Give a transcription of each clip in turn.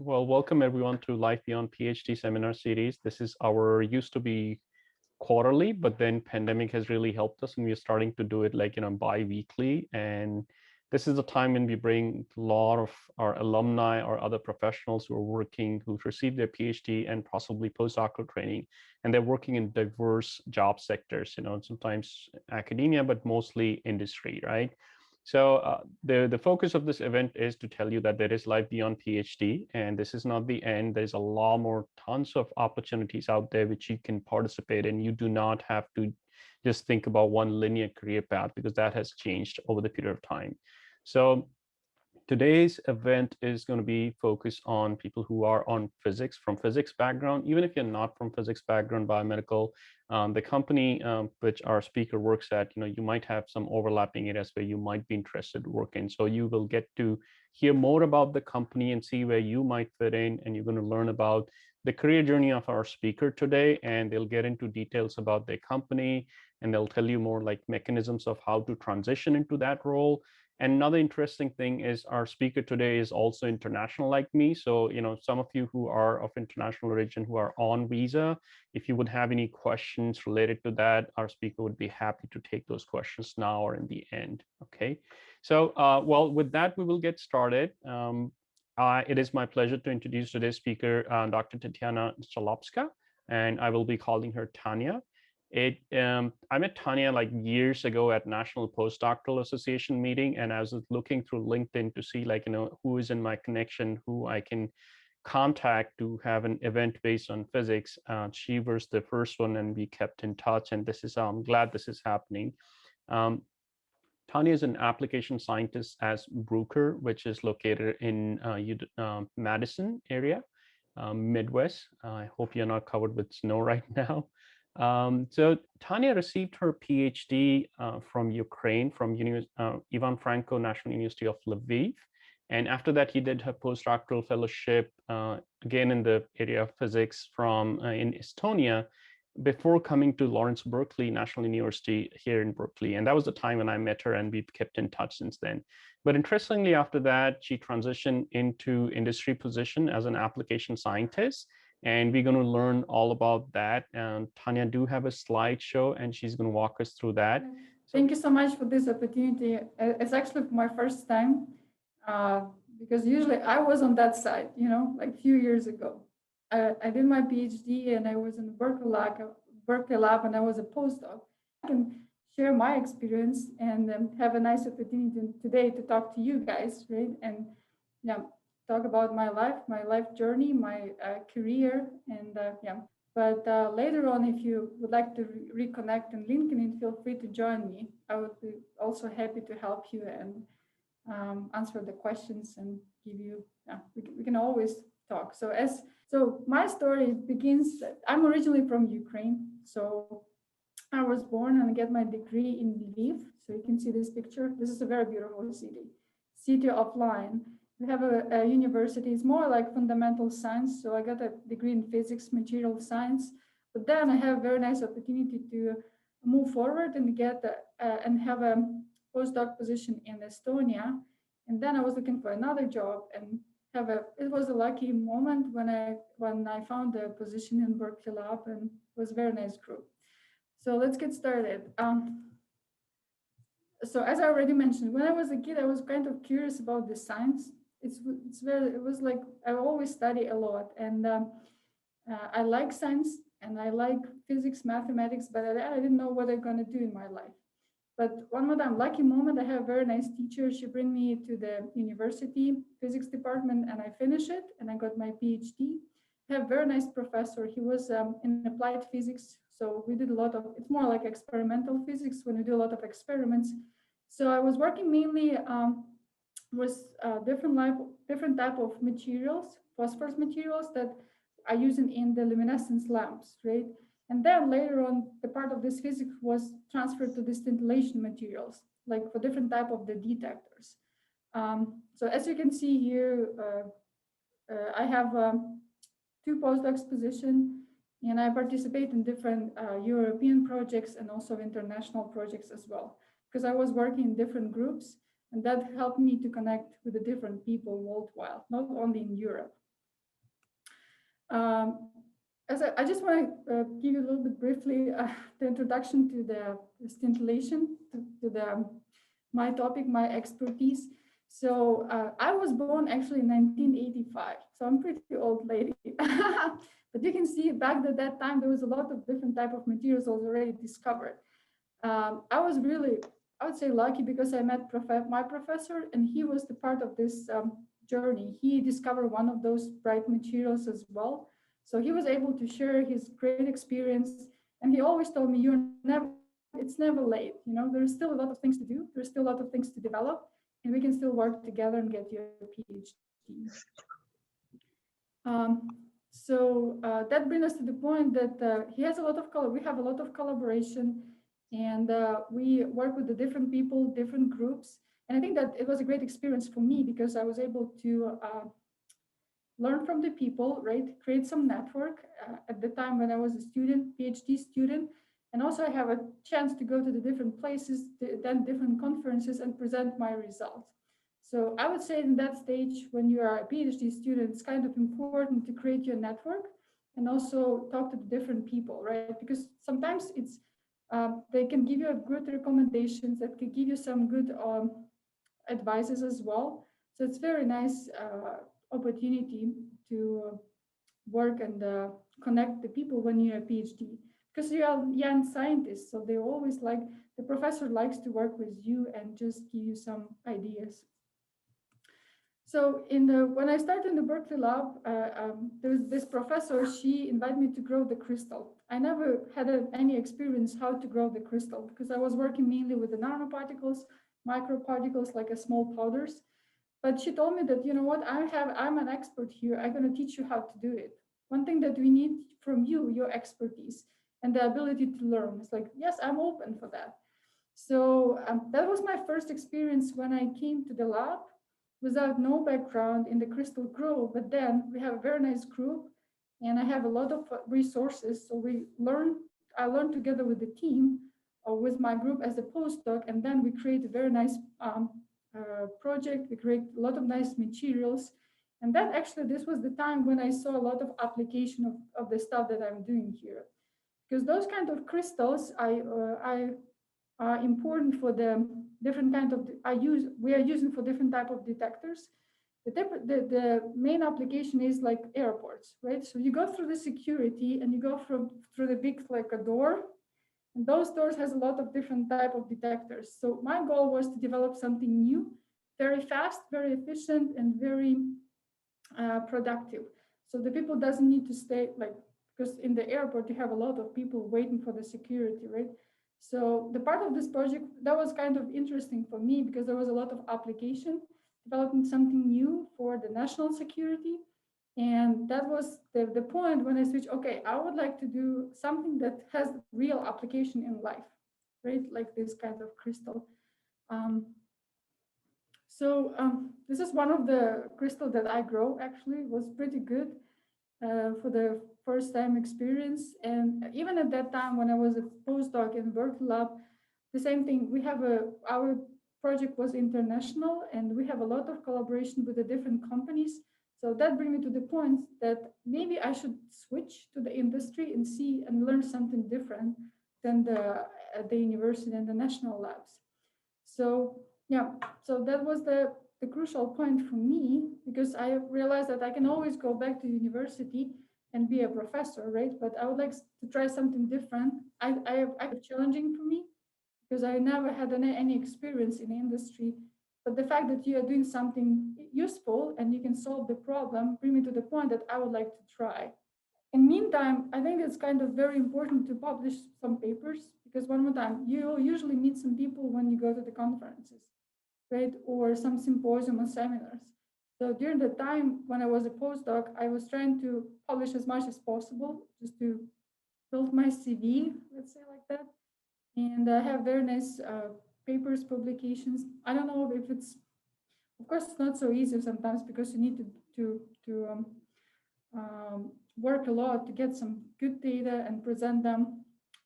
Well, welcome everyone to Life Beyond PhD seminar series. This is our used to be quarterly, but then pandemic has really helped us and we're starting to do it like, bi-weekly. And this is the time when we bring a lot of our alumni or other professionals who are working, who've received their PhD and possibly postdoctoral training, and they're working in diverse job sectors, sometimes academia, but mostly industry, right? So the focus of this event is to tell you that there is life beyond PhD, and this is not the end. There's a lot more, tons of opportunities out there which you can participate in. You do not have to just think about one linear career path because that has changed over the period of time. So today's event is going to be focused on people who are on physics, from physics background. Even if you're not from physics background, biomedical, the company which our speaker works at, you might have some overlapping areas where you might be interested to work in. So you will get to hear more about the company and see where you might fit in, and you're going to learn about the career journey of our speaker today, and they'll get into details about their company, and they'll tell you more like mechanisms of how to transition into that role. And another interesting thing is our speaker today is also international like me. So, some of you who are of international origin, who are on visa, if you would have any questions related to that, our speaker would be happy to take those questions now or in the end. Okay. So, well, with that, we will get started. It is my pleasure to introduce today's speaker, Dr. Tetiana Shalapska, and I will be calling her Tanya. I met Tanya like years ago at National Postdoctoral Association meeting, and I was looking through LinkedIn to see who is in my connection, who I can contact to have an event based on physics. She was the first one, and we kept in touch. And this is I'm glad this is happening. Um, Tanya is an application scientist as Bruker, which is located in Madison area, Midwest. I hope you're not covered with snow right now. So Tanya received her PhD from Ukraine, from Ivan Franko National University of Lviv. And after that, he did her postdoctoral fellowship, again in the area of physics in Estonia, before coming to Lawrence Berkeley National University here in Berkeley. And that was the time when I met her, and we've kept in touch since then. But interestingly, after that, she transitioned into industry position as an application scientist. And we're going to learn all about that. And Tanya do have a slideshow, and she's going to walk us through that. Thank you so much for this opportunity. It's actually my first time, because usually I was on that side, like a few years ago. I did my PhD and I was in the Berkeley lab, and I was a postdoc. I can share my experience and have a nice opportunity today to talk to you guys, right? And yeah, talk about my life journey, my career, and yeah. But later on, if you would like to reconnect in LinkedIn, feel free to join me. I would be also happy to help you and answer the questions and give you, yeah, we can always talk. So my story begins, I'm originally from Ukraine. So I was born and get my degree in Lviv. So you can see this picture. This is a very beautiful city of lion. We have a university. It's more like fundamental science. So I got a degree in physics, material science. But then I have a very nice opportunity to move forward and and have a postdoc position in Estonia. And then I was looking for another job and it was a lucky moment when I found a position in Berkeley lab, and it was a very nice group. So let's get started. So as I already mentioned, when I was a kid, I was kind of curious about the science. It was like I always study a lot, and I like science and I like physics, mathematics, but I didn't know what I'm going to do in my life. But one more time, lucky moment, I have a very nice teacher. She bring me to the university physics department, and I finish it, and I got my PhD. I have a very nice professor. He was in applied physics, so we did a lot of, it's more like experimental physics when we do a lot of experiments. So I was working mainly with different type of materials, phosphorus materials that are using in the luminescence lamps, right? And then later on, the part of this physics was transferred to the scintillation materials, like for different type of the detectors. So as you can see here, I have 2 postdocs position, and I participate in different European projects and also international projects as well, because I was working in different groups, and that helped me to connect with the different people worldwide, not only in Europe. Um, I just want to give you a little bit briefly the introduction to the scintillation, to the my topic, my expertise. So I was born actually in 1985, so I'm pretty old lady. But you can see back at that time there was a lot of different type of materials already discovered. I was really, I would say, lucky because I met my professor, and he was the part of this journey. He discovered one of those bright materials as well. So he was able to share his great experience, and he always told me, "You're never, it's never late. You know, there's still a lot of things to do. There's still a lot of things to develop, and we can still work together and get your PhD." So that brings us to the point that he has a lot of we have a lot of collaboration, and we work with the different people, different groups. And I think that it was a great experience for me because I was able to learn from the people, right? Create some network at the time when I was a student, PhD student. And also I have a chance to go to the different places, then different conferences and present my results. So I would say in that stage, when you are a PhD student, it's kind of important to create your network and also talk to the different people, right? Because sometimes they can give you a good recommendations that can give you some good advices as well. So it's very nice opportunity to work and connect the people when you're a PhD because you are young scientists. So they always like the professor likes to work with you and just give you some ideas. So in the when I started in the Berkeley lab, there was this professor. She invited me to grow the crystal. I never had any experience how to grow the crystal because I was working mainly with the nanoparticles, microparticles, like a small powders. But she told me that, you know what, I'm an expert here. I'm going to teach you how to do it. One thing that we need from you, your expertise and the ability to learn. It's like, yes, I'm open for that. So that was my first experience when I came to the lab without no background in the crystal grow. But then we have a very nice group and I have a lot of resources. So I learned together with the team or with my group as a postdoc, and then we create a very nice project. We create a lot of nice materials. And that actually, this was the time when I saw a lot of application of the stuff that I'm doing here. Because those kind of crystals I are important for the different kind of we are using for different type of detectors. The main application is like airports, right? So you go through the security and you go through the big like a door, and those doors has a lot of different type of detectors. So my goal was to develop something new, very fast, very efficient, and very productive. So the people doesn't need to stay like because in the airport you have a lot of people waiting for the security, right? So the part of this project that was kind of interesting for me because there was a lot of application developing something new for the national security. And that was the point when I switched, okay, I would like to do something that has real application in life, right? Like this kind of crystal. Um, this is one of the crystal that I grow. Actually, it was pretty good for the first time experience. And even at that time, when I was a postdoc in Berkeley lab, the same thing. Our project was international, and we have a lot of collaboration with the different companies. So that brings me to the point that maybe I should switch to the industry and see and learn something different than the university and the national labs. So yeah, so that was the crucial point for me because I realized that I can always go back to university and be a professor, right? But I would like to try something different. I challenging for me because I never had any experience in the industry. But the fact that you are doing something useful and you can solve the problem bring me to the point that I would like to try. In meantime, I think it's kind of very important to publish some papers because one more time, you usually meet some people when you go to the conferences, right? Or some symposium or seminars. So during the time when I was a postdoc, I was trying to publish as much as possible just to build my CV, let's say like that. And I have very nice papers, publications. I don't know if it's, of course, it's not so easy sometimes because you need to work a lot to get some good data and present them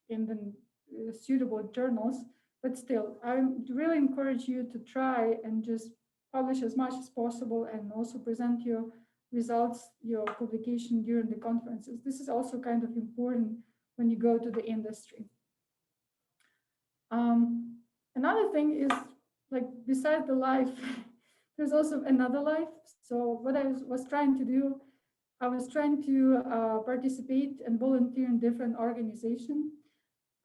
in the suitable journals. But still, I really encourage you to try and just publish as much as possible and also present your results, your publication during the conferences. This is also kind of important when you go to the industry. Another thing is, like, beside the life, there's also another life. So what I was trying to do, I was trying to participate and volunteer in different organizations.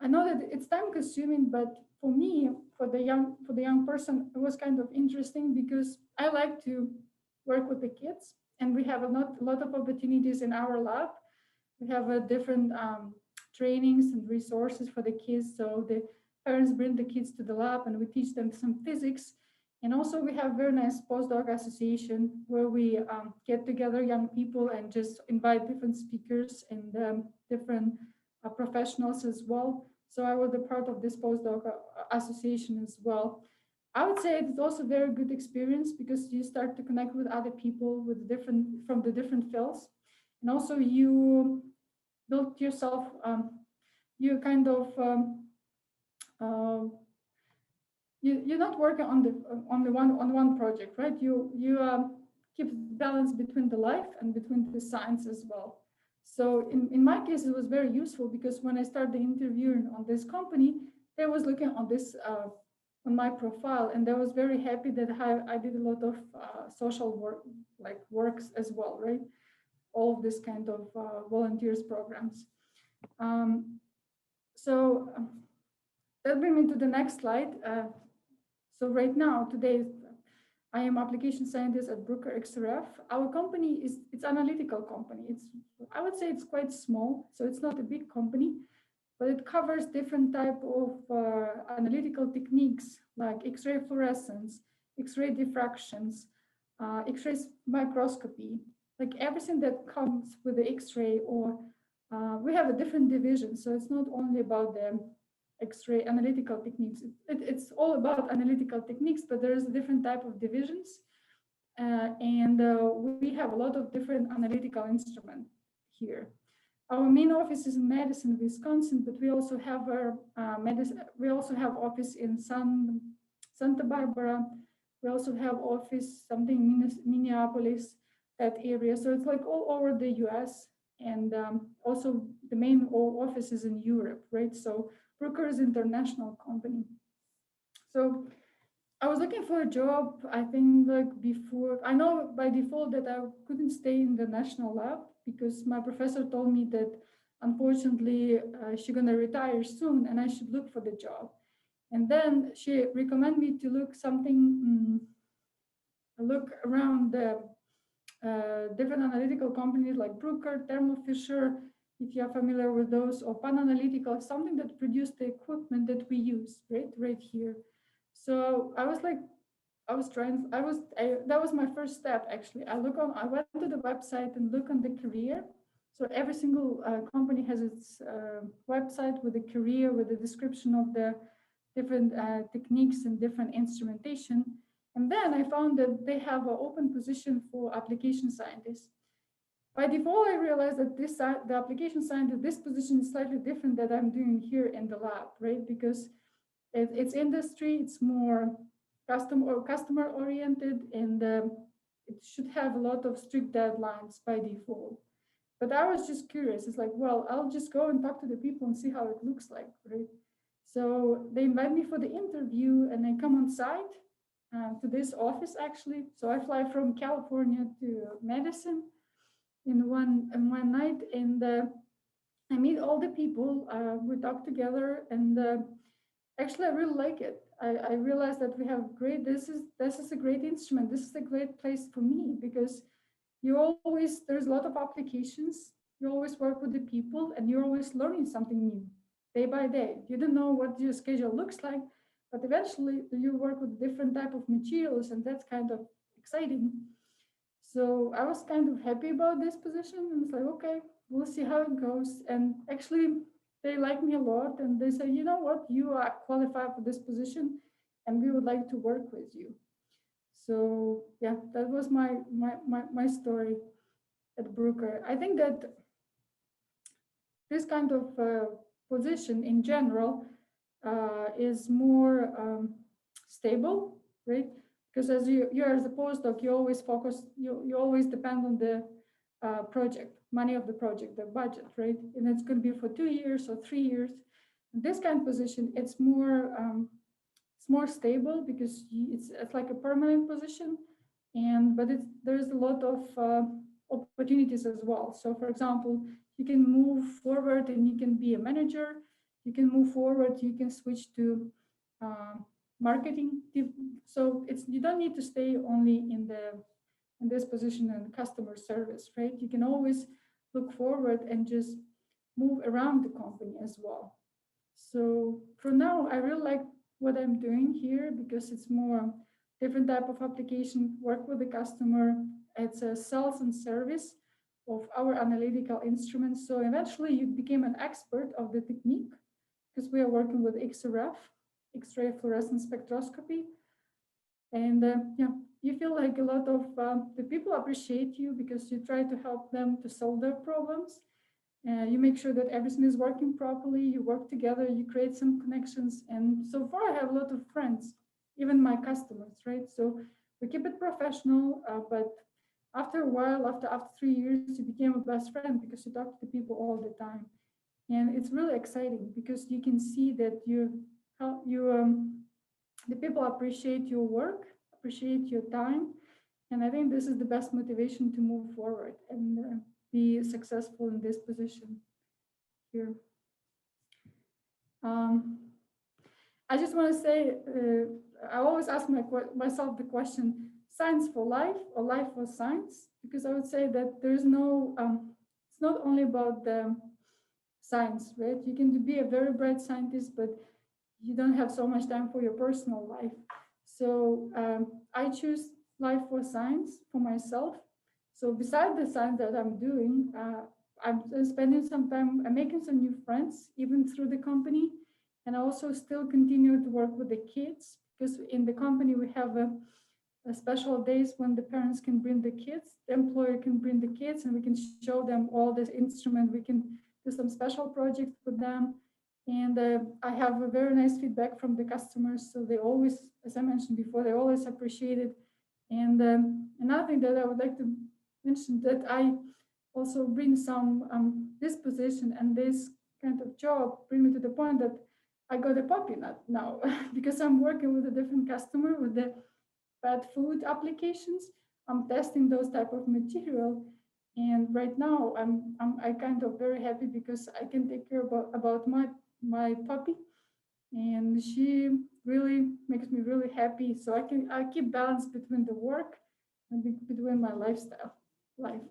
I know that it's time consuming, but for me, for the young person, it was kind of interesting because I like to work with the kids, and we have a lot of opportunities in our lab. We have a different trainings and resources for the kids. So the parents bring the kids to the lab, and we teach them some physics. And also we have very nice postdoc association where we get together young people and just invite different speakers and different professionals as well. So I was a part of this postdoc association as well. I would say it's also a very good experience because you start to connect with other people with different from the different fields, and also you build yourself. You kind of uh, you're not working on one project, right? You keep balance between the life and between the science as well. So in my case, it was very useful because when I started interviewing on this company, they was looking on this on my profile, and they was very happy that I did a lot of social work, like works as well, right? All of this kind of volunteers programs. Um, so that brings me to the next slide. So right now, today, I am application scientist at Bruker XRF. Our company it's analytical company. I would say it's quite small, so it's not a big company, but it covers different type of analytical techniques like X-ray fluorescence, X-ray diffractions, X-ray microscopy, like everything that comes with the X-ray. Or we have a different division, so it's not only about the X-ray analytical techniques. It's all about analytical techniques, but there's a different type of divisions, and we have a lot of different analytical instruments here. Our main office is in Madison, Wisconsin, but we also have our we also have office in Santa Barbara. We also have office something in Minneapolis, that area. So it's like all over the U.S. and also the main office is in Europe, right? So Bruker is an international company. So I was looking for a job, I think like before. I know by default that I couldn't stay in the national lab because my professor told me that unfortunately she's gonna retire soon and I should look for the job. And then she recommended me to look around the different analytical companies like Bruker, Thermo Fisher, if you're familiar with those, or Pan Analytical, something that produced the equipment that we use, right here. So I was like, that was my first step actually. I went to the website and look on the career. So every single company has its website with a career, with a description of the different techniques and different instrumentation. And then I found that they have an open position for application scientists. By default, I realized that the application scientist, this position is slightly different that I'm doing here in the lab, right? Because it's industry, it's more customer oriented, and it should have a lot of strict deadlines by default. But I was just curious. It's like, well, I'll just go and talk to the people and see how it looks like, right? So they invite me for the interview, and I come on site to this office actually. So I fly from California to Madison in one night, and I meet all the people. We talk together, and actually, I really like it. I realized that we have great. This is a great instrument. This is a great place for me because there's a lot of applications. You always work with the people, and you're always learning something new, day by day. You don't know what your schedule looks like, but eventually you work with different type of materials, and that's kind of exciting. So I was kind of happy about this position, and it's like, okay, we'll see how it goes. And actually, they like me a lot, and they say, you know what, you are qualified for this position, and we would like to work with you. So yeah, that was my story at Bruker. I think that this kind of position in general is more stable, right? because as you are as a postdoc, you always focus, you always depend on the project, money of the project, the budget, right? And it's going to be for 2 years or 3 years. This kind of position, it's more stable because it's like a permanent position, and but there's a lot of opportunities as well. So, for example, you can move forward and you can be a manager. You can move forward. You can switch to uh, marketing. So it's you don't need to stay only in this position in customer service, right? You can always look forward and just move around the company as well. So for now, I really like what I'm doing here because it's more different type of application, work with the customer. It's a sales and service of our analytical instruments. So eventually you became an expert of the technique because we are working with XRF, X-ray fluorescence spectroscopy. And yeah, you feel like a lot of the people appreciate you because you try to help them to solve their problems. You make sure that everything is working properly. You work together. You create some connections. And so far, I have a lot of friends, even my customers, right? So we keep it professional, but after a while, after 3 years, you became a best friend because you talk to people all the time, and it's really exciting because you can see that the people appreciate your work, appreciate your time, and I think this is the best motivation to move forward and be successful in this position here. Um, I just want to say, I always ask myself the question: science for life or life for science? Because I would say that there's no, it's not only about the science, right? You can be a very bright scientist, but you don't have so much time for your personal life. So I choose life for science for myself. So besides the science that I'm doing, I'm spending some time, I'm making some new friends, even through the company. And I also still continue to work with the kids because in the company we have a special days when the parents can bring the kids, the employer can bring the kids, and we can show them all this instrument. We can do some special projects with them. And I have a very nice feedback from the customers. So they always, as I mentioned before, they always appreciate it. And another thing that I would like to mention that I also bring some this position and this kind of job bring me to the point that I got a puppy now because I'm working with a different customer with the pet food applications. I'm testing those type of material, and right now I kind of very happy because I can take care about my puppy, and she really makes me really happy. So I keep balance between the work and between my lifestyle life.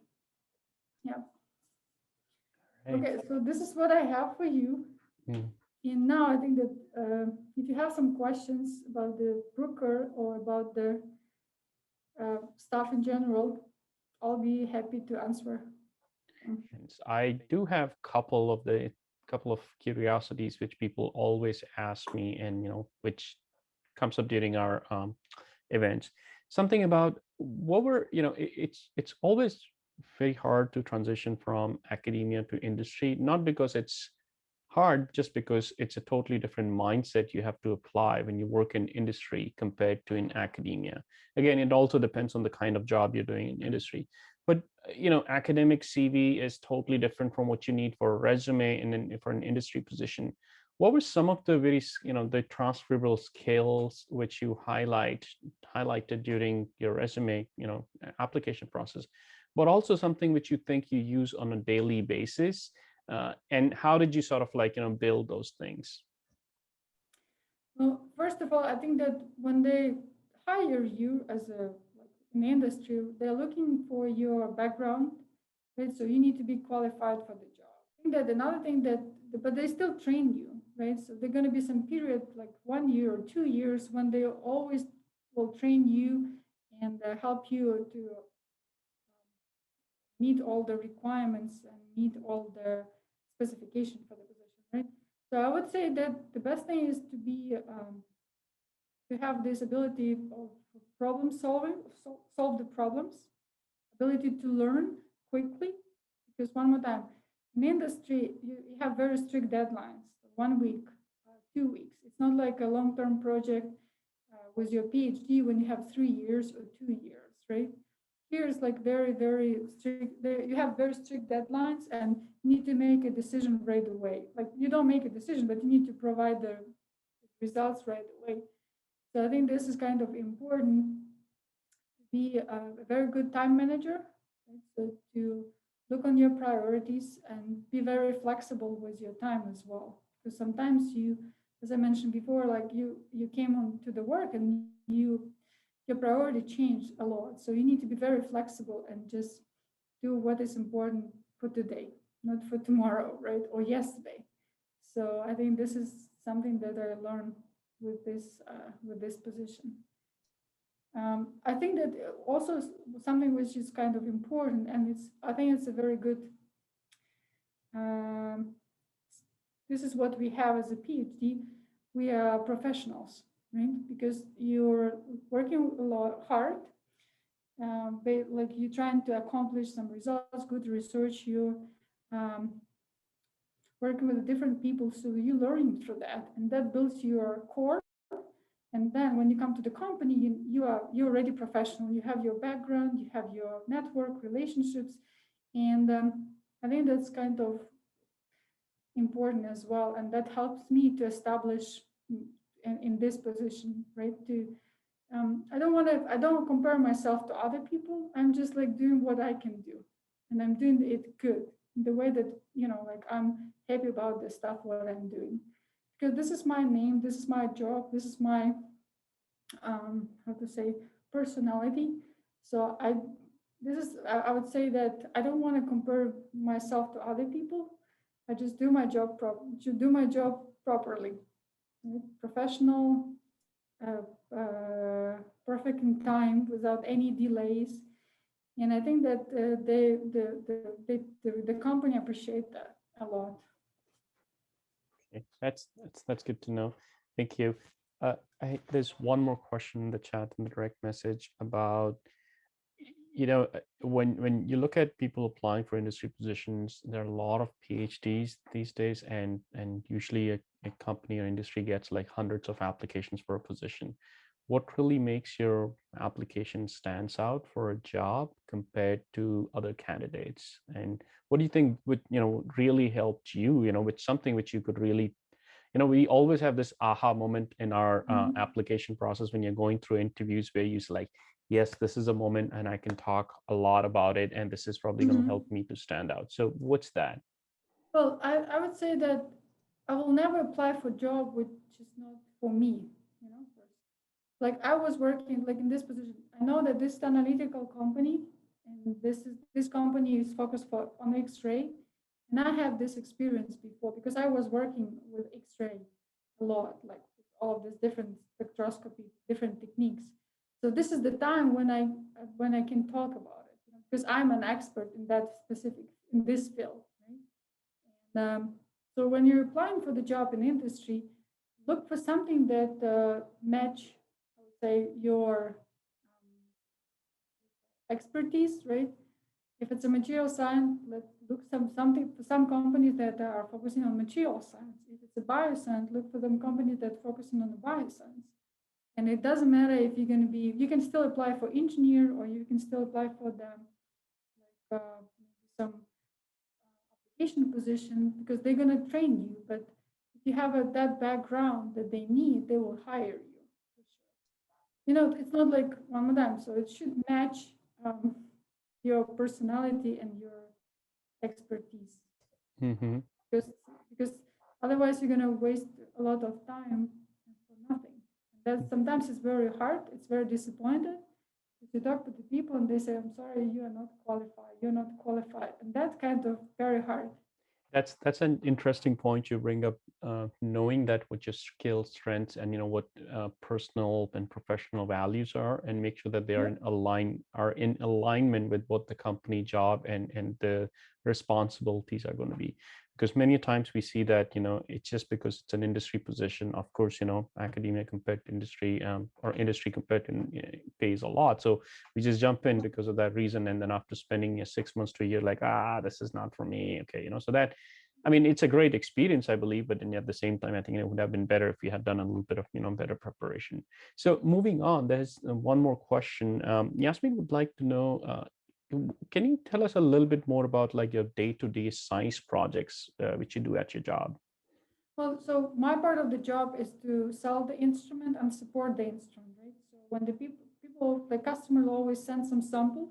Yeah. Right. Okay, so this is what I have for you. Mm. And now I think that if you have some questions about the Bruker or about the stuff in general, I'll be happy to answer. I do have couple of curiosities which people always ask me, and which comes up during our events. Something about what were it's always very hard to transition from academia to industry, not because it's hard, just because it's a totally different mindset you have to apply when you work in industry compared to in academia. Again, it also depends on the kind of job you're doing in industry, but academic CV is totally different from what you need for a resume and then for an industry position. What were some of the very the transferable skills which you highlighted during your resume application process, but also something which you think you use on a daily basis, and how did you sort of build those things? Well, first of all, I think that when they hire you as a like in the industry, they're looking for your background, right? So you need to be qualified for the job. I think that another thing that, but they still train you, right? So there's going to be some period like 1 year or 2 years when they always will train you and help you to meet all the requirements and meet all the specification for the position, right? So I would say that the best thing is to have this ability of problem solving, solve the problems, ability to learn quickly. Because one more time, in industry, you have very strict deadlines, 1 week, 2 weeks. It's not like a long-term project with your PhD when you have 3 years or 2 years, right? Here is like very, very strict. You have very strict deadlines and you need to make a decision right away. Like you don't make a decision, but you need to provide the results right away. So I think this is kind of important to be a very good time manager, right? So to look on your priorities and be very flexible with your time as well. Because sometimes you, as I mentioned before, like you came on to the work and your priority changed a lot. So you need to be very flexible and just do what is important for today, not for tomorrow, right? Or yesterday. So I think this is something that I learned with this position. I think that also something which is kind of important, and I think it's a very good. Um, this is what we have as a PhD. We are professionals, right? Because you're working a lot hard, like you're trying to accomplish some results, good research. You're um, working with different people, so you're learning through that, and that builds your core. And then when you come to the company, you're already professional. You have your background, you have your network relationships, and I think that's kind of important as well, and that helps me to establish in this position, right? To I don't compare myself to other people. I'm just like doing what I can do, and I'm doing it good the way that like I'm happy about the stuff what I'm doing, because this is my name, this is my job, this is my how to say personality. So I would say that I don't want to compare myself to other people. I just do my job properly, right? Professional, perfect in time without any delays. And I think that the company appreciate that a lot. Okay, that's good to know. Thank you. There's one more question in the chat in the direct message about, when you look at people applying for industry positions, there are a lot of PhDs these days, and usually a company or industry gets like hundreds of applications for a position. What really makes your application stands out for a job compared to other candidates? And what do you think would, really helped you, with something which you could really, we always have this aha moment in our Mhm. application process when you're going through interviews where you like, yes, this is a moment and I can talk a lot about it, and this is probably going to help Mhm. me to stand out. So what's that? Well, I would say that I will never apply for a job which is not for me, first. Like I was working like in this position. I know that this is an analytical company, and this company is focused on X-ray, and I have this experience before because I was working with X-ray a lot, like with all of these different spectroscopy, different techniques. So this is the time when I can talk about it, because I'm an expert in that specific in this field, right? So when you're applying for the job in industry, look for something that match, I would say, your expertise, right? If it's a material science, let's look something for some companies that are focusing on material science. If it's a bioscience, look for them companies that focusing on the bioscience. And it doesn't matter if you're going to be, you can still apply for engineer, or you can still apply for the maybe some application position, because they're going to train you. But if you have that background that they need, they will hire you for sure. It's not like one of them, so it should match um, your personality and your expertise, Mm-hmm. because because otherwise you're going to waste a lot of time for nothing. That sometimes it's very hard, it's very disappointed. If you talk to the people and they say, I'm sorry, you are not qualified, you're not qualified, and that's kind of very hard. That's an interesting point you bring up. Knowing that what your skills, strengths, and what personal and professional values are, and make sure that they Yeah. are in alignment with what the company job and the responsibilities are going to be. Because many times we see that it's just because it's an industry position. Of course, academia compared to industry, or industry compared to pays a lot. So we just jump in because of that reason, and then after spending 6 months to a year, like, this is not for me. Okay, so that I mean, it's a great experience, I believe, but then at the same time, I think it would have been better if you had done a little bit of, better preparation. So moving on, there's one more question. Yasmin would like to know, can you tell us a little bit more about like your day-to-day science projects, which you do at your job? Well, so my part of the job is to sell the instrument and support the instrument, right? So when the customer will always send some samples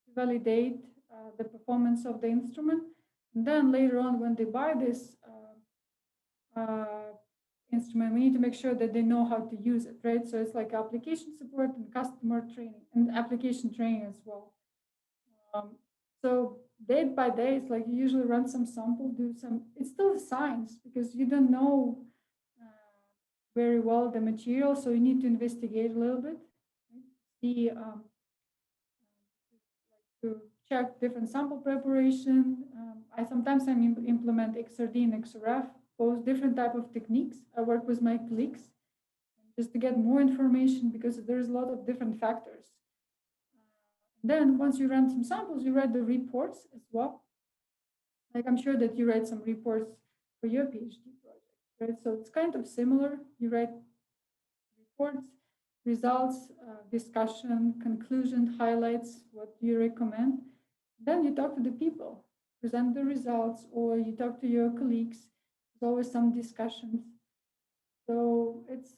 to validate the performance of the instrument. And then later on, when they buy this instrument, we need to make sure that they know how to use it, right? So it's like application support and customer training and application training as well. Um, so day by day, it's like you usually run some sample, do some. It's still science because you don't know very well the material, so you need to investigate a little bit, right? See, to check different sample preparation. I sometimes implement XRD and XRF, both different type of techniques. I work with my colleagues just to get more information because there's a lot of different factors. Then once you run some samples, you write the reports as well. Like I'm sure that you write some reports for your PhD project, right? So it's kind of similar. You write reports, results, discussion, conclusion, highlights, what you recommend. Then you talk to the people, present the results, or you talk to your colleagues. There's always some discussions. So it's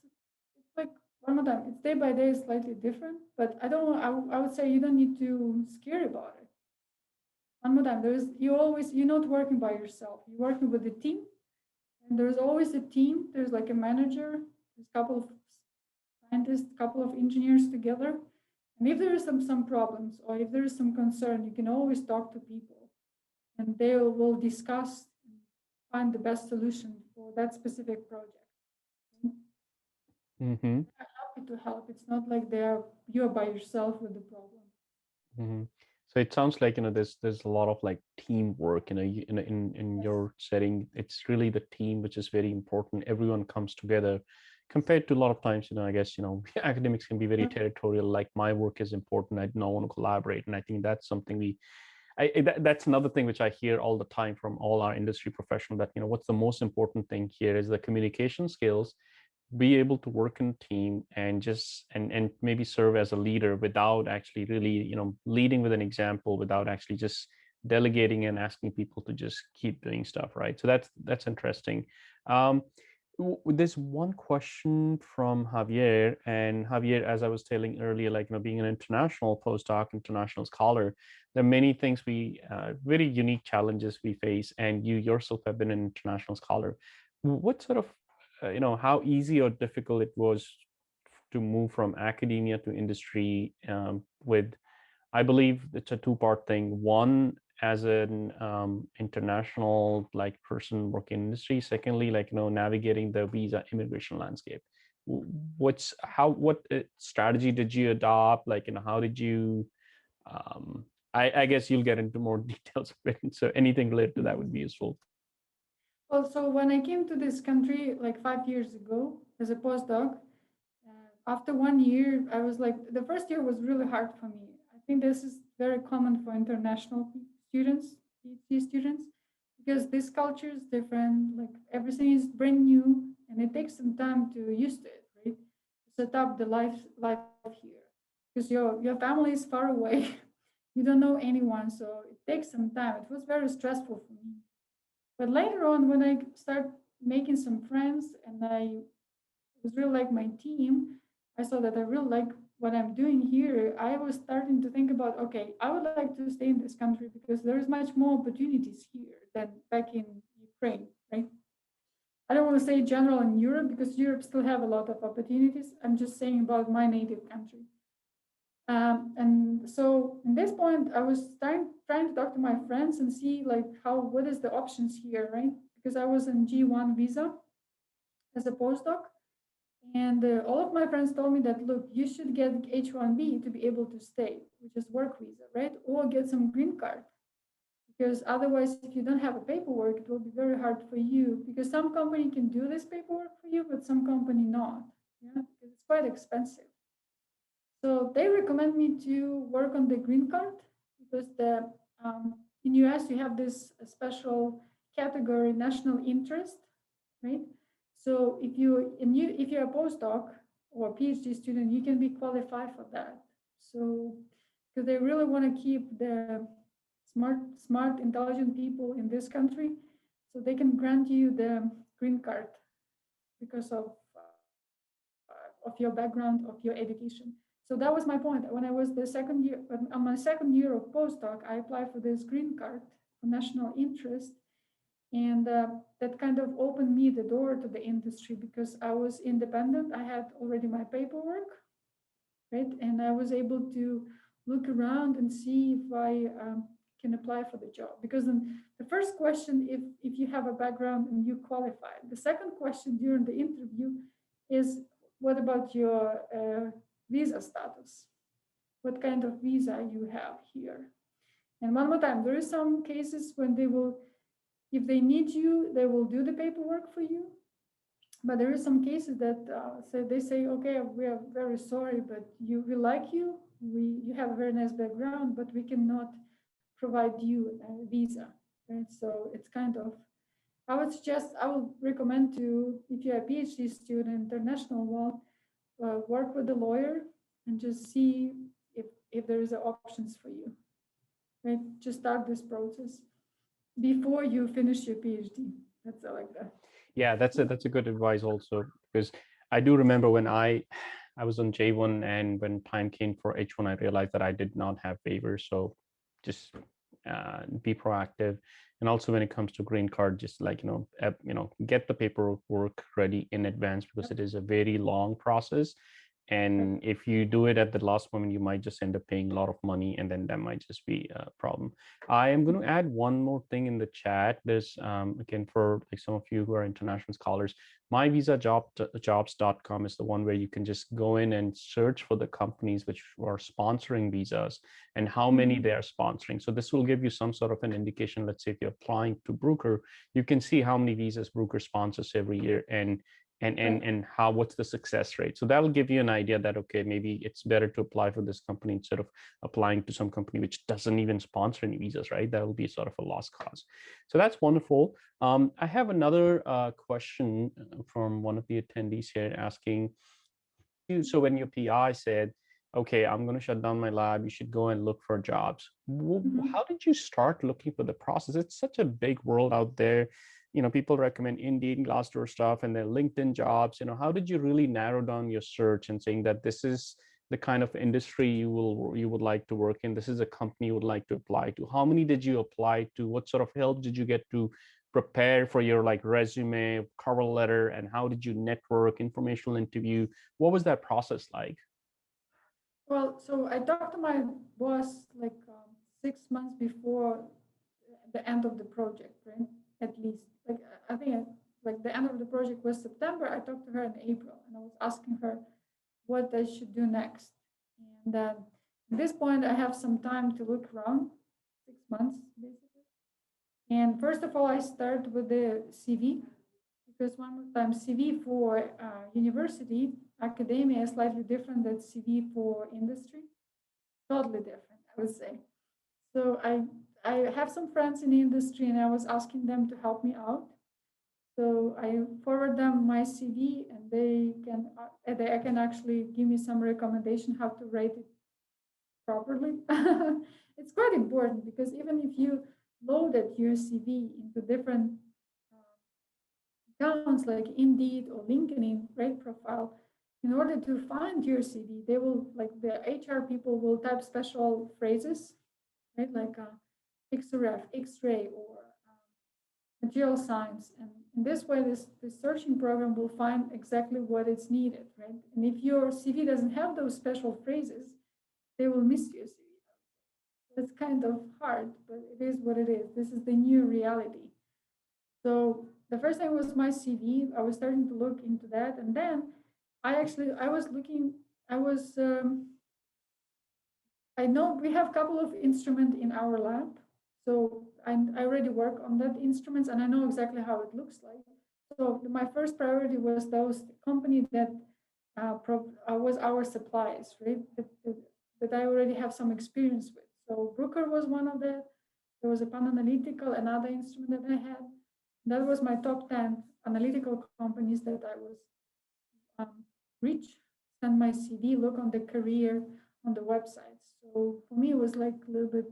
like one more time. It's day by day, slightly different, but I don't. I would say you don't need to scare about it. One more time. You're not working by yourself. You're working with a team, and there's always a team. There's like a manager. There's a couple of scientists, a couple of engineers together. And if there is some problems or if there is some concern, you can always talk to people, and they will discuss and find the best solution for that specific project. Mm-hmm. They're happy to help. It's not like you're by yourself with the problem. Mm-hmm. So it sounds like there's a lot of like teamwork. In Yes. your setting, it's really the team which is very important. Everyone comes together. Compared to a lot of times, I guess academics can be very Yeah. territorial. Like my work is important. I don't want to collaborate, and I think that's something that's another thing which I hear all the time from all our industry professionals, that what's the most important thing here is the communication skills, be able to work in a team and just and maybe serve as a leader without actually really leading with an example, without actually just delegating and asking people to just keep doing stuff, right? So that's interesting. um there's one question from Javier, and Javier, as I was telling earlier, like being an international postdoc, international scholar, there are many things very unique challenges we face, and you yourself have been an international scholar. What sort of how easy or difficult it was to move from academia to industry, with, I believe it's a two-part thing. One, as an international like person working in industry. Secondly, like navigating the visa immigration landscape. What strategy did you adopt? Like how did you? Um, I guess you'll get into more details of it. So anything related to that would be useful. Well, so when I came to this country like 5 years ago as a postdoc, after 1 year, I was like, the first year was really hard for me. I think this is very common for international students, PhD students, because this culture is different. Like everything is brand new, and it takes some time to used to it, right? To set up the life here, because your family is far away. You don't know anyone, so it takes some time. It was very stressful for me. But later on, when I start making some friends and I was really like my team, I saw that I really like what I'm doing here. I was starting to think about, okay, I would like to stay in this country because there's much more opportunities here than back in Ukraine, right? I don't want to say general in Europe because Europe still have a lot of opportunities. I'm just saying about my native country. And so in this point, I was trying to talk to my friends and see like what is the options here, right? Because I was in G1 visa as a postdoc, and all of my friends told me that look, you should get H1B to be able to stay, which is work visa, right? Or get some green card, because otherwise, if you don't have a paperwork, it will be very hard for you. Because some company can do this paperwork for you, but some company not. Yeah, because it's quite expensive. So they recommend me to work on the green card because the in US you have this special category national interest, right? So if you're a postdoc or a PhD student, you can be qualified for that. So because they really want to keep the smart, intelligent people in this country, so they can grant you the green card because of your background, of your education. So that was my point. When I was the second year, on my second year of postdoc, I applied for this green card for national interest, and that kind of opened me the door to the industry because I was independent. I had already my paperwork, right? And I was able to look around and see if I can apply for the job. Because then the first question, if you have a background and you qualify, the second question during the interview is, what about your visa status? What kind of visa you have here? And one more time, there is some cases when they will, if they need you, they will do the paperwork for you. But there is some cases that say, okay, we are very sorry, but we like you, you have a very nice background, but we cannot provide you a visa, right? So it's kind of, I would recommend to, if you're a PhD student, international one, work with a lawyer and just see if there is options for you, right? Just start this process before you finish your PhD. That's like that. Yeah, that's a good advice also, because I do remember when I was on J1, and when time came for H1, I realized that I did not have waivers. So just be proactive. And also when it comes to green card, just like get the paperwork ready in advance, because it is a very long process. And if you do it at the last moment, you might just end up paying a lot of money, and then that might just be a problem. I am going to add one more thing in the chat. There's again, for like some of you who are international scholars, myvisajobs.com is the one where you can just go in and search for the companies which are sponsoring visas and how many they are sponsoring. So this will give you some sort of an indication. Let's say if you're applying to Bruker, you can see how many visas Bruker sponsors every year, and how, what's the success rate. So that'll give you an idea that, okay, maybe it's better to apply for this company instead of applying to some company which doesn't even sponsor any visas, right? That will be sort of a lost cause. So that's wonderful. I have another question from one of the attendees here asking, so when your PI said, okay, I'm going to shut down my lab, you should go and look for jobs. How did you start looking for the process? It's such a big world out there. People recommend Indeed, Glassdoor stuff, and then LinkedIn jobs. How did you really narrow down your search and saying that this is the kind of industry you would like to work in? This is a company you would like to apply to. How many did you apply to? What sort of help did you get to prepare for your like resume, cover letter, and how did you network, informational interview? What was that process like? Well, so I talked to my boss like 6 months before the end of the project, right? At least, like I think like the end of the project was September. I talked to her in April, and I was asking her what I should do next. And at this point, I have some time to look around, 6 months basically. And first of all, I start with the CV, because one more time, CV for university academia is slightly different than CV for industry. Totally different, I would say. So I have some friends in the industry, and I was asking them to help me out. So I forward them my CV, and they can actually give me some recommendation how to write it properly. It's quite important, because even if you loaded your CV into different accounts like Indeed or LinkedIn, right, profile, in order to find your CV, they will, like the HR people will type special phrases, right, like XRF, X-ray, or material science. And in this way, this searching program will find exactly what is needed, right? And if your CV doesn't have those special phrases, they will miss your CV. It's kind of hard, but it is what it is. This is the new reality. So the first thing was my CV. I was starting to look into that, and then I was looking. I was I know we have a couple of instruments in our lab, so I already work on that instruments, and I know exactly how it looks like. So my first priority was those company that was our suppliers, right? That I already have some experience with. So Bruker was one of the. There was a Pan Analytical, another instrument that I had. That was my top 10 analytical companies that I was um, reach, send my CV, look on the career on the websites. So for me, it was like a little bit,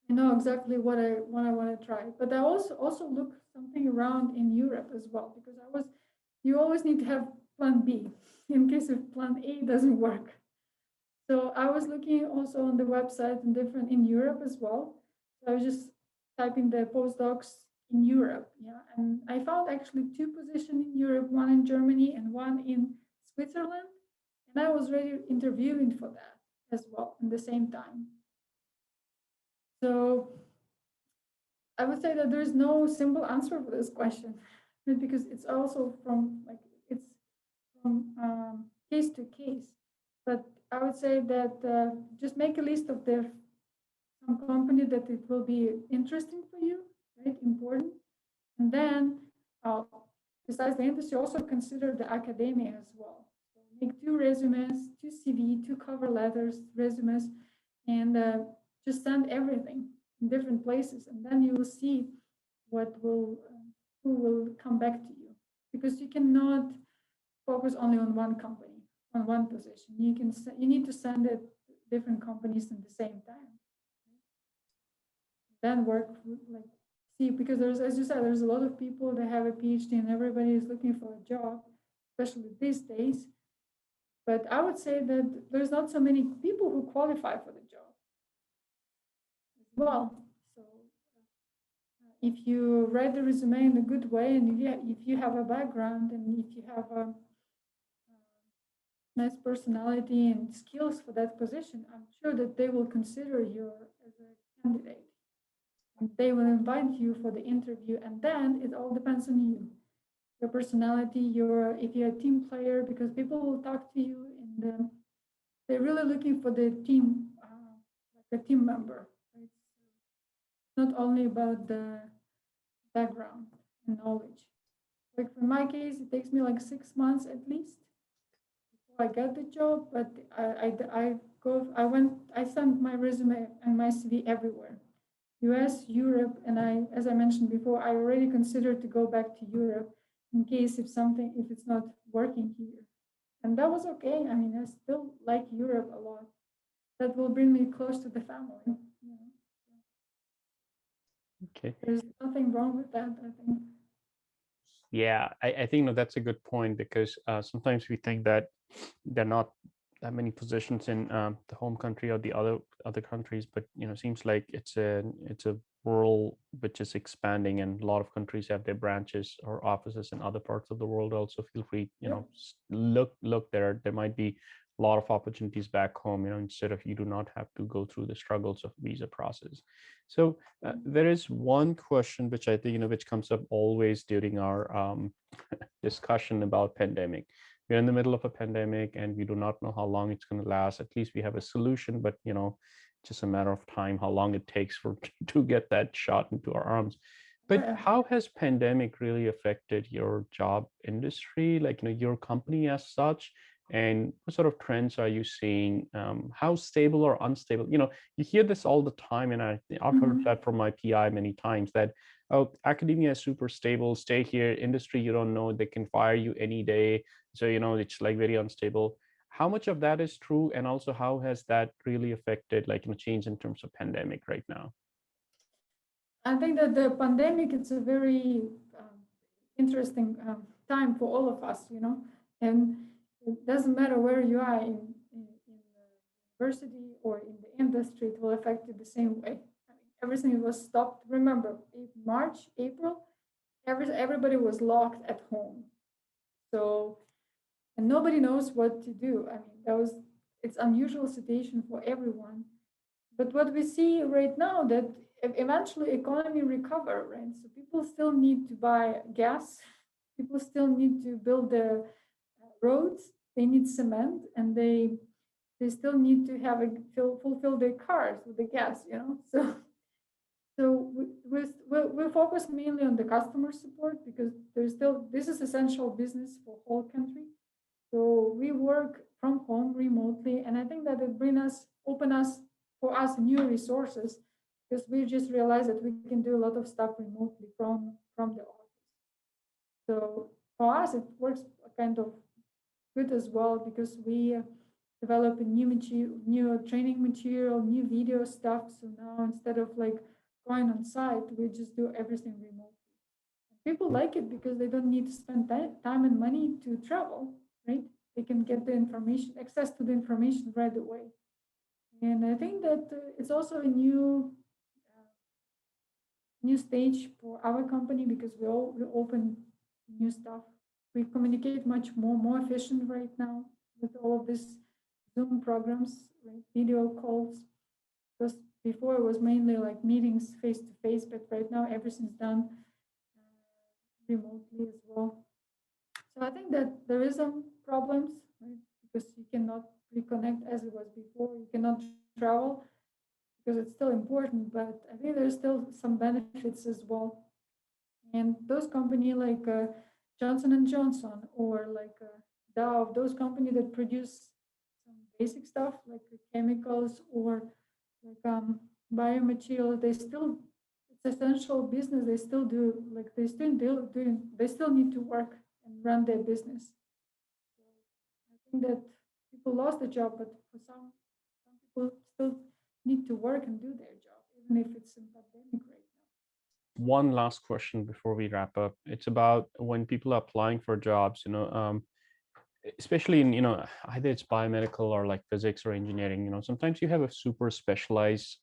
I know exactly what I want to try. But I also look something around in Europe as well, because you always need to have plan B in case if plan A doesn't work. So I was looking also on the website and different in Europe as well. So I was just typing the postdocs in Europe, yeah, and I found actually two positions in Europe, one in Germany and one in Switzerland, and I was ready interviewing for that as well at the same time. So I would say that there is no simple answer for this question, because it's also from like it's from case to case. But I would say that just make a list of the some company that it will be interesting for you, right? Important, and then besides the industry, also consider the academia as well. So make two resumes, two CV, two cover letters, resumes, and just send everything in different places, and then you will see what will who will come back to you, because you cannot focus only on one company, on one position. You need to send it to different companies at the same time. Then work like see, because there's, as you said, there's a lot of people that have a PhD and everybody is looking for a job, especially these days. But I would say that there's not so many people who qualify for the job as well. So if you write the resume in a good way, and if you have a background, and if you have a nice personality and skills for that position, I'm sure that they will consider you as a candidate. And they will invite you for the interview, and then it all depends on you, your personality, your if you're a team player, because people will talk to you, and they're really looking for the team, like a team member. Right? So not only about the background and knowledge. Like in my case, it takes me like 6 months at least before I get the job. But I sent my resume and my CV everywhere, US, Europe, and as I mentioned before, I already considered to go back to Europe in case if it's not working here. And that was okay. I mean, I still like Europe a lot. That will bring me close to the family. You know? Okay. There's nothing wrong with that, I think. Yeah, I think no, that's a good point, because sometimes we think that there are not that many positions in the home country or the other countries, but seems like it's a world which is expanding, and a lot of countries have their branches or offices in other parts of the world. Also, feel free, Yeah. look there. There might be a lot of opportunities back home. Instead of you do not have to go through the struggles of visa process. So there is one question which I think which comes up always during our discussion about pandemic. We're in the middle of a pandemic, and we do not know how long it's going to last. At least we have a solution, but just a matter of time how long it takes for to get that shot into our arms. But Yeah. how has pandemic really affected your job industry, like your company as such? And what sort of trends are you seeing? How stable or unstable? You hear this all the time, and I've heard Mhm. that from my PI many times, that oh, academia is super stable, stay here. Industry, you don't know, they can fire you any day. So it's like very unstable. How much of that is true, and also how has that really affected, like change in terms of pandemic right now? I think that the pandemic is a very interesting time for all of us, and it doesn't matter where you are in the university or in the industry, it will affect you the same way. I mean, everything was stopped. Remember, in March, April, everybody was locked at home. So, and nobody knows what to do. I mean, it's unusual situation for everyone. But what we see right now that eventually economy recover, right? So people still need to buy gas, people still need to build the roads, they need cement, and they still need to have fulfill their cars with the gas, So we focus mainly on the customer support, because there's still this is essential business for whole country. So we work from home remotely, and I think that it open us for us new resources because we just realized that we can do a lot of stuff remotely from the office. So for us, it works kind of good as well because we develop a new training material, new video stuff. So now instead of like going on site, we just do everything remotely. People like it because they don't need to spend time and money to travel, right? They can get the information, access to the information right away. And I think that it's also a new stage for our company because we open new stuff. We communicate much more efficient right now with all of these Zoom programs, right? Video calls. Because before it was mainly like meetings face to face, but right now everything's done remotely as well. So I think that there is some problems, right? Because you cannot reconnect as it was before. You cannot travel because it's still important, but I think there's still some benefits as well. And those company like Johnson and Johnson or like Dow, those companies that produce some basic stuff like chemicals or like biomaterial, they still it's essential business. They still do like they still need to work and run their business. So I think that people lost the job, but for some people still need to work and do their job, even if it's a pandemic right now. One last question before we wrap up. It's about when people are applying for jobs, especially in, either it's biomedical or like physics or engineering, sometimes you have a super specialized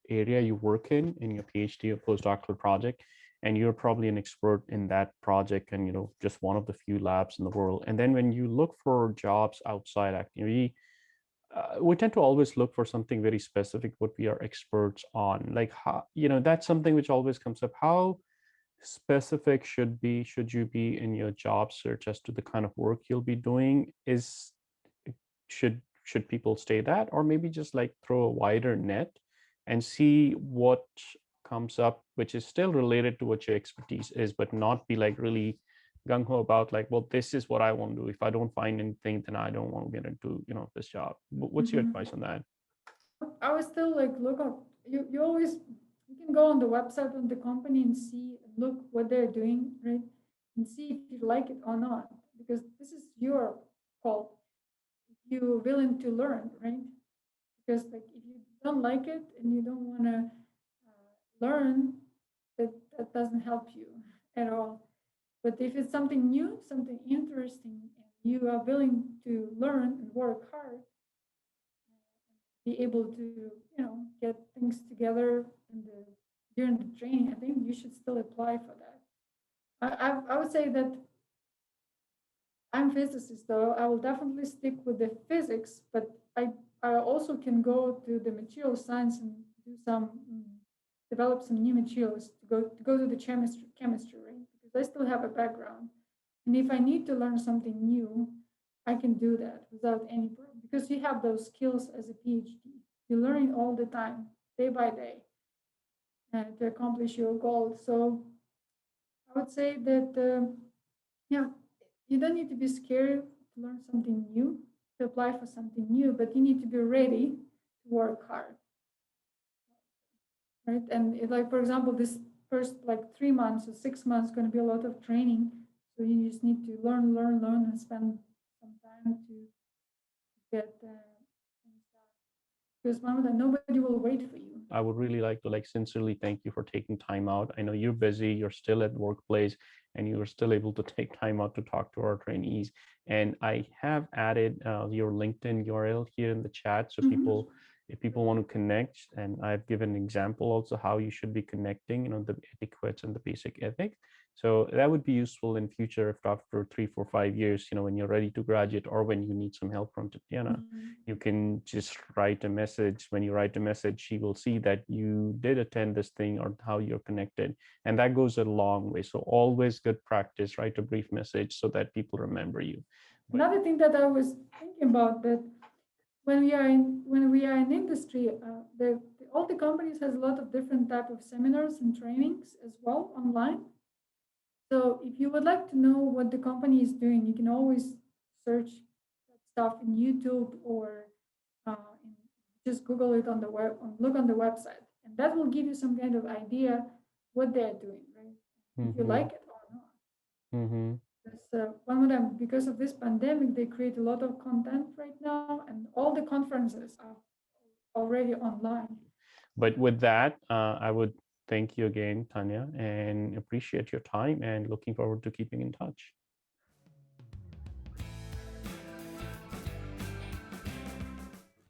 area you work in your PhD or postdoctoral project, and you're probably an expert in that project and, just one of the few labs in the world. And then when you look for jobs outside activity, we tend to always look for something very specific, what we are experts on. Like, how, that's something which always comes up. How specific should you be in your job search as to the kind of work you'll be doing? Should people stay that, or maybe just like throw a wider net and see what comes up, which is still related to what your expertise is, but not be like really gung-ho about like, well, this is what I want to do. If I don't find anything, then I don't want to get into, this job. What's your Mm-hmm. advice on that? I would still like look up. You always you can go on the website of the company and see look what they're doing, right? And see if you like it or not, because this is your call. If you're willing to learn, right? Because like if you don't like it and you don't want to learn, that doesn't help you at all. But if it's something new, something interesting, and you are willing to learn and work hard, be able to get things together during the training, I think you should still apply for that. I would say that I'm a physicist, though I will definitely stick with the physics, but I also can go to the material science and do some develop some new materials to go to the chemistry, right? Because I still have a background, and if I need to learn something new, I can do that without any problem because you have those skills as a PhD. You're learning all the time, day by day, to accomplish your goal. So I would say that yeah, you don't need to be scared to learn something new, to apply for something new, but you need to be ready to work hard, right? And like for example, this first like 3 months or 6 months going to be a lot of training, so you just need to learn, and spend some time to get things done. Because remember that nobody will wait for you. I would really like to like sincerely thank you for taking time out. I know you're busy, you're still at workplace, and you are still able to take time out to talk to our trainees. And I have added your LinkedIn URL here in the chat, so Mm-hmm. if people want to connect, and I've given an example also how you should be connecting, the etiquettes and the basic ethics. So that would be useful in future if after 3, 4, 5 years, when you're ready to graduate or when you need some help from Tetiana, Mm-hmm. you can just write a message. When you write a message, she will see that you did attend this thing or how you're connected. And that goes a long way. So always good practice, write a brief message so that people remember you. But Another thing that I was thinking about that when we are in industry, all the companies has a lot of different type of seminars and trainings as well online. So if you would like to know what the company is doing, you can always search that stuff in YouTube or uh, in, just Google it on the web, look on the website, and that will give you some kind of idea what they're doing, right? If you Mm-hmm. like it or not. Mm-hmm. Because one of them, because of this pandemic, they create a lot of content right now, and all the conferences are already online. But with that, I would thank you again, Tanya, and appreciate your time and looking forward to keeping in touch.